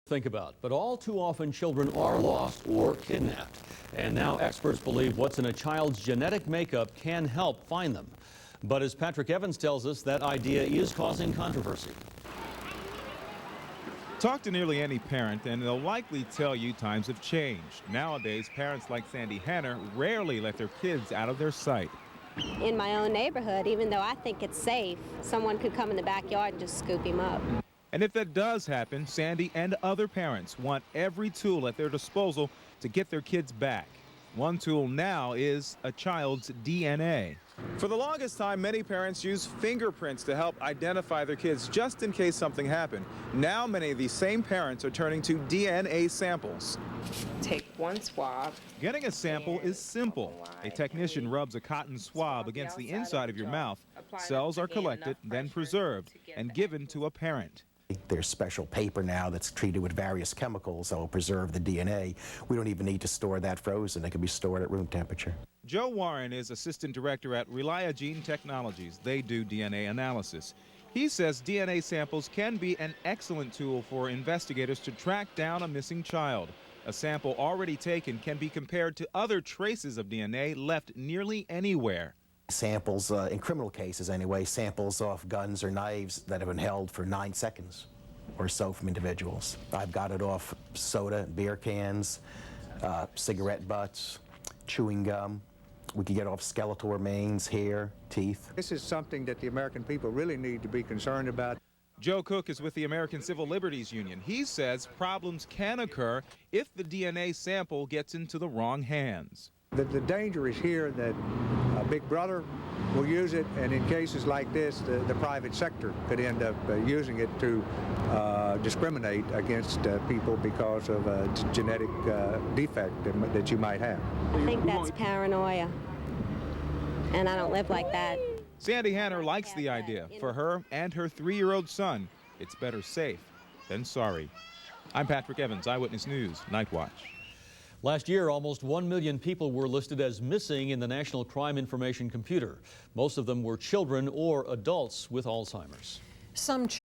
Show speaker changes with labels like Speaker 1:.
Speaker 1: Think about, but all too often children are lost or kidnapped. And now experts believe what's in a child's genetic makeup can help find them. But as Patrick Evans tells us, that idea is causing controversy.
Speaker 2: Talk to nearly any parent and they'll likely tell you times have changed. Nowadays, parents like Sandy Hanner rarely let their kids out of their sight.
Speaker 3: In my own neighborhood, even though I think it's safe, someone could come in the backyard and just scoop him up.
Speaker 2: And if that does happen, Sandy and other parents want every tool at their disposal to get their kids back. One tool now is a child's DNA.
Speaker 4: For the longest time, many parents use fingerprints to help identify their kids just in case something happened. Now many of these same parents are turning to DNA samples.
Speaker 5: Take one swab.
Speaker 2: Getting a sample is simple. A technician rubs a cotton swab against the inside of your mouth. Cells are collected, then preserved, and given to a parent.
Speaker 6: There's special paper now that's treated with various chemicals that will preserve the DNA. We don't even need to store that frozen. It can be stored at room temperature.
Speaker 2: Joe Warren is assistant director at Relia Gene Technologies. They do DNA analysis. He says DNA samples can be an excellent tool for investigators to track down a missing child. A sample already taken can be compared to other traces of DNA left nearly anywhere.
Speaker 6: Samples, in criminal cases anyway, samples off guns or knives that have been held for 9 seconds or so from individuals. I've got it off soda, beer cans, cigarette butts, chewing gum. We could get off skeletal remains, hair, teeth.
Speaker 7: This is something that the American people really need to be concerned about.
Speaker 2: Joe Cook is with the American Civil Liberties Union. He says problems can occur if the DNA sample gets into the wrong hands.
Speaker 7: The danger is here that Big Brother will use it, and in cases like this, the private sector could end up using it to discriminate against people because of a genetic defect that you might have.
Speaker 3: I think that's paranoia, and I don't live like that.
Speaker 2: Sandy Hanner likes the idea. For her and her 3-year-old son, it's better safe than sorry. I'm Patrick Evans, Eyewitness News, Night Watch.
Speaker 1: Last year, almost 1 million people were listed as missing in the National Crime Information Computer. Most of them were children or adults with Alzheimer's.
Speaker 8: Some